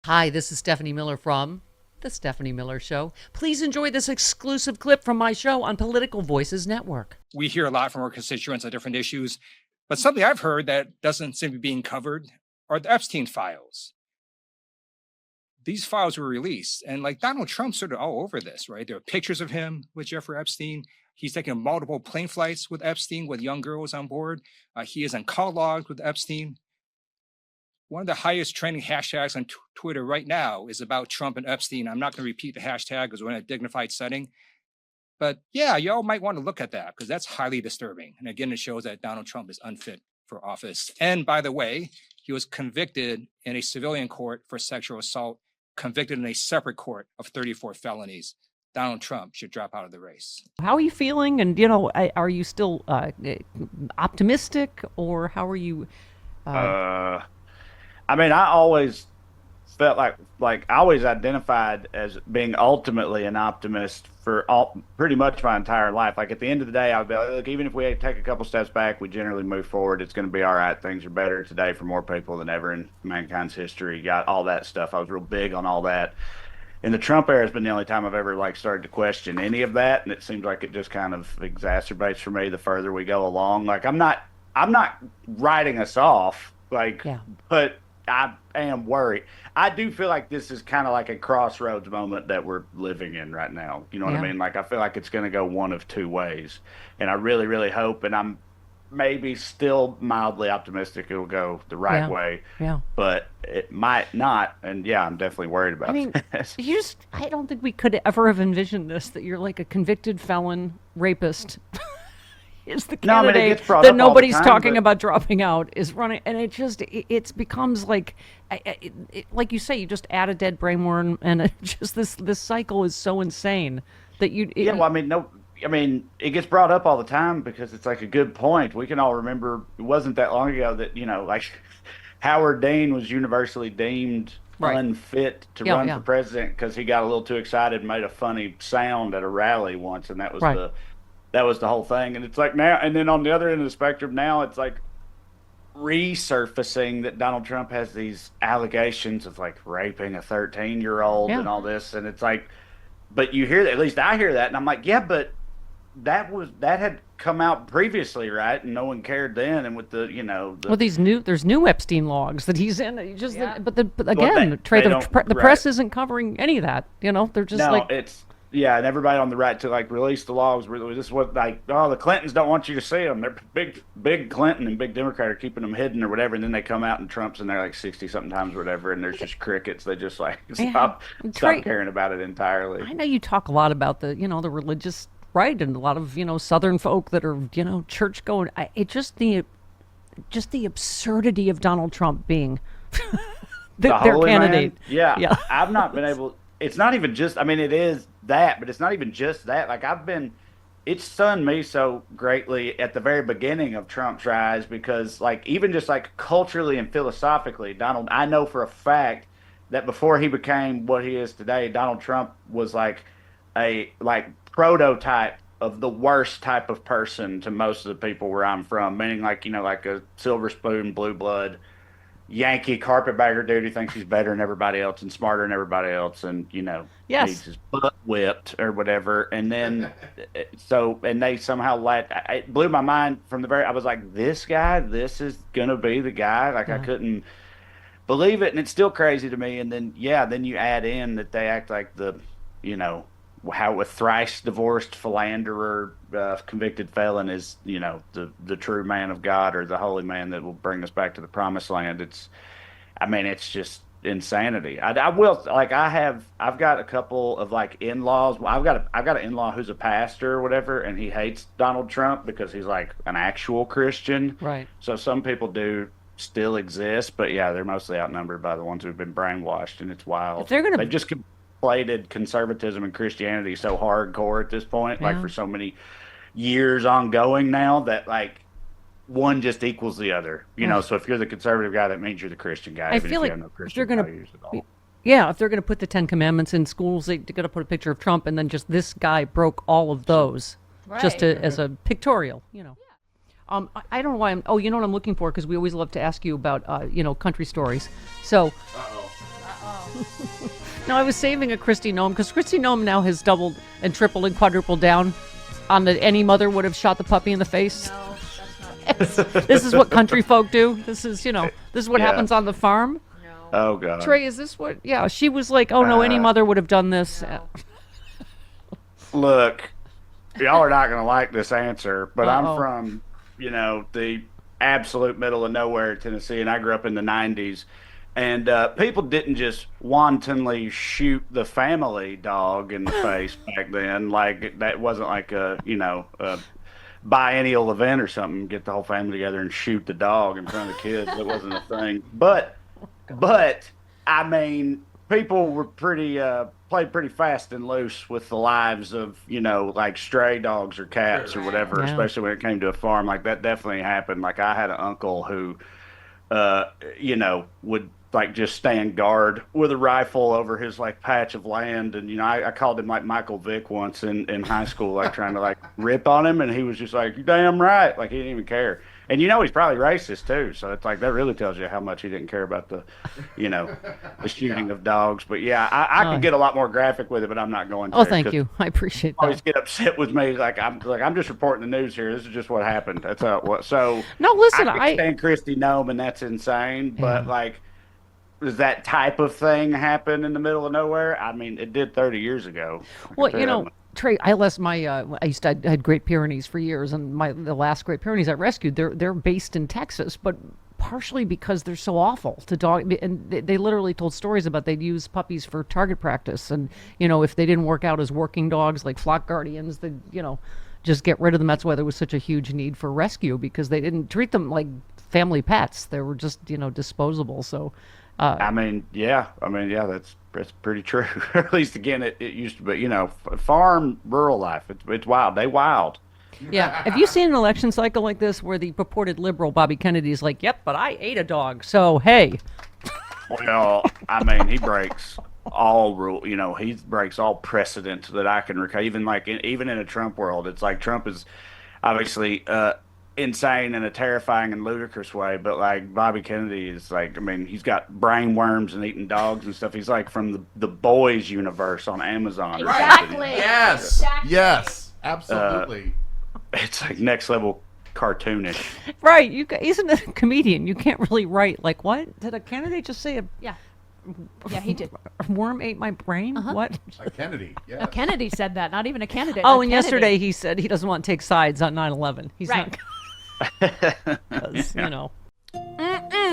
Hi, this is Stephanie Miller from The Stephanie Miller Show. Please enjoy this exclusive clip from my show on Political Voices Network. We hear a lot from our constituents on different issues, but something I've heard that doesn't seem to be being covered are the Epstein files. These files were released, and like Donald Trump's sort of all over this, right? There are pictures of him with Jeffrey Epstein. He's taken multiple plane flights with Epstein with young girls on board. He is on call logs with Epstein. One of the highest trending hashtags on Twitter right now is about Trump and Epstein. I'm not going to repeat the hashtag because we're in a dignified setting. But yeah, y'all might want to look at that because that's highly disturbing. And again, it shows that Donald Trump is unfit for office. And by the way, he was convicted in a civilian court for sexual assault, convicted in a separate court of 34 felonies. Donald Trump should drop out of the race. How are you feeling? And, are you still optimistic, or how are you? I mean, I always felt like I always identified as being ultimately an optimist for pretty much my entire life. Like at the end of the day, I'd be like, look, even if we take a couple steps back, we generally move forward. It's going to be all right. Things are better today for more people than ever in mankind's history. Got all that stuff. I was real big on all that. And the Trump era has been the only time I've ever started to question any of that, and it seems like it just kind of exacerbates for me the further we go along. Like I'm not writing us off, Yeah. but I am worried. I do feel like this is kind of like a crossroads moment that we're living in right now. You know what I Yeah. mean? Like I feel like it's going to go one of two ways, and I really, really hope, and I'm maybe still mildly optimistic it'll go the right Yeah. way, Yeah. but it might not. And yeah, I'm definitely worried I about mean, this. I don't think we could ever have envisioned this, that you're like a convicted felon rapist. Is the No, I mean, it candidate gets brought that up all the nobody's time, talking but about dropping out is running, and it becomes like, like you say, you just add a dead brainworm, and it just this cycle is so insane that yeah, well, I mean, no, I mean, it gets brought up all the time because it's like a good point. We can all remember it wasn't that long ago that, like Howard Dean was universally deemed right. unfit to Yeah, run for yeah, president because he got a little too excited and made a funny sound at a rally once, and right. that was the whole thing. And it's like now, and then on the other end of the spectrum, now it's like resurfacing that Donald Trump has these allegations of like raping a 13-year-old Yeah. and all this. And it's like, but you hear that, at least I hear that, and I'm like, yeah, but that had come out previously, right? And no one cared then. And with Well, there's new Epstein logs that he's in. But well, again, Trey, they don't, the right. press isn't covering any of that. They're just No, like, it's yeah, and everybody on the right to like release the logs. This is what like, oh, the Clintons don't want you to see them. They're big Clinton and big Democrat are keeping them hidden or whatever. And then they come out and Trump's in there like 60 something times or whatever, and there's just crickets. They just like yeah, stop Trey. caring about it entirely. I know you talk a lot about the religious right, and a lot of Southern folk that are church going. It just the absurdity of Donald Trump being The their Holy candidate. Man, yeah, Yeah. I've not been able. It's not even just. I mean, it is that, but it's not even just that. Like it's stunned me so greatly at the very beginning of Trump's rise because, like, even just like culturally and philosophically, Donald. I know for a fact that before he became what he is today, Donald Trump was like a prototype of the worst type of person to most of the people where I'm from, meaning like like a silver spoon, blue blood Yankee carpetbagger dude who thinks he's better than everybody else and smarter than everybody else, and needs Yes. his butt whipped or whatever. And then and they somehow it blew my mind from the very. I was like, this guy, this is gonna be the guy. Like I Yeah. couldn't believe it, and it's still crazy to me. And then yeah, then you add in that they act like you know, how a thrice divorced philanderer, convicted felon is, the true man of God or the holy man that will bring us back to the promised land. I mean, it's just insanity. I will like I've got a couple of like in-laws. Well, I've got an in-law who's a pastor or whatever, and he hates Donald Trump because he's like an actual Christian. Right. So some people do still exist, but yeah, they're mostly outnumbered by the ones who've been brainwashed, and it's If wild. they're gonna, They've just conflated conservatism and Christianity so hardcore at this point, like yeah. for so many years ongoing now that like one just equals the other. Ugh. So if you're the conservative guy, that means you're the Christian guy, I even feel if you like have no if they're Christian gonna, values at all. yeah, if they're gonna put the Ten Commandments in schools, they're gonna put a picture of Trump, and then just this guy broke all of those, just Right. as a pictorial. I don't know why I'm. Oh, you know what I'm looking for? Because we always love to ask you about, country stories. So, Uh-oh. No, I was saving a Christy Nome because Christy Nome now has doubled and tripled and quadrupled down on the any mother would have shot the puppy in the face. No, that's not. This is what country folk do. This is, this is what happens on the farm. No. Oh God. Trae, is this what? Yeah, she was like, oh no, any mother would have done this. No. Look, y'all are not going to like this answer, but Uh-oh. I'm from, the absolute middle of nowhere, Tennessee, and I grew up in the 90s. And people didn't just wantonly shoot the family dog in the face back then. Like, that wasn't like a biennial event or something. Get the whole family together and shoot the dog in front of the kids. That wasn't a thing. But I mean, people were played pretty fast and loose with the lives of, like stray dogs or cats or whatever, Yeah. especially when it came to a farm. Like, that definitely happened. Like, I had an uncle who, would like just stand guard with a rifle over his like patch of land. And, I called him like Michael Vick once in high school, like trying to like rip on him. And he was just like, "You damn right." Like, he didn't even care. And he's probably racist too. So it's like, that really tells you how much he didn't care about the shooting of dogs. But yeah, I could get a lot more graphic with it, but I'm not going to. Oh, thank you. I appreciate that. Always get upset with me. I'm just reporting the news here. This is just what happened. That's how it was. So No, listen, I understand Christy Nome, and that's insane. But like, does that type of thing happen in the middle of nowhere? I mean, it did 30 years ago. Well, Trae, I lost my. I had Great Pyrenees for years, and the last Great Pyrenees I rescued, they're based in Texas, but partially because they're so awful to dog, and they literally told stories about they'd use puppies for target practice, and if they didn't work out as working dogs like flock guardians, they just get rid of them. That's why there was such a huge need for rescue, because they didn't treat them like family pets. They were just disposable. So. I mean, that's pretty true. At least, again, it used to be, farm, rural life. It's wild. They wild. Yeah. Have you seen an election cycle like this where the purported liberal Bobby Kennedy is like, "Yep, but I ate a dog, so hey." Well, I mean, he breaks all rule. He breaks all precedent that I can recall. Even in a Trump world, it's like Trump is obviously insane in a terrifying and ludicrous way, but like Bobby Kennedy is like, I mean, he's got brain worms and eating dogs and stuff. He's like from the Boys universe on Amazon. Exactly. Yes. Exactly. Yes. Absolutely. It's like next level cartoonish. Right. He's a comedian. You can't really write like, what? Did a candidate just say Yeah. Yeah, he did. a worm ate my brain? What? Like Kennedy. Yeah. Kennedy said that, not even a candidate. Oh, a and Kennedy. yesterday he said he doesn't want to take sides on 9/11. He's Right. not, 'cause,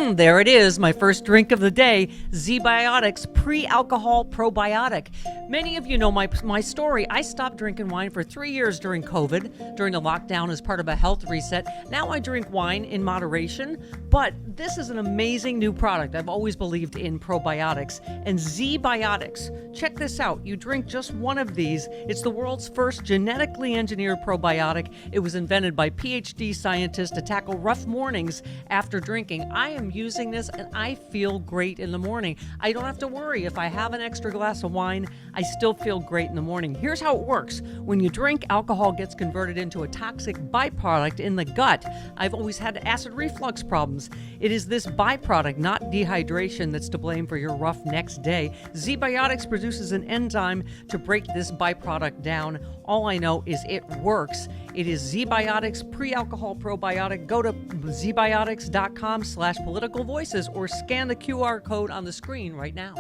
There it is, my first drink of the day, Z-Biotics Pre-Alcohol Probiotic. Many of you know my story. I stopped drinking wine for 3 years during COVID, during the lockdown as part of a health reset. Now I drink wine in moderation, but this is an amazing new product. I've always believed in probiotics. And Z-Biotics, check this out. You drink just one of these. It's the world's first genetically engineered probiotic. It was invented by PhD scientists to tackle rough mornings after drinking. I am using this and I feel great in the morning. I don't have to worry if I have an extra glass of wine, I still feel great in the morning. Here's how it works. When you drink, alcohol gets converted into a toxic byproduct in the gut. I've always had acid reflux problems. It is this byproduct, not dehydration, that's to blame for your rough next day. Z-Biotics produces an enzyme to break this byproduct down. All I know is it works. It is Z-Biotics Pre-Alcohol Probiotic. Go to zbiotics.com/politicalvoices or scan the QR code on the screen right now.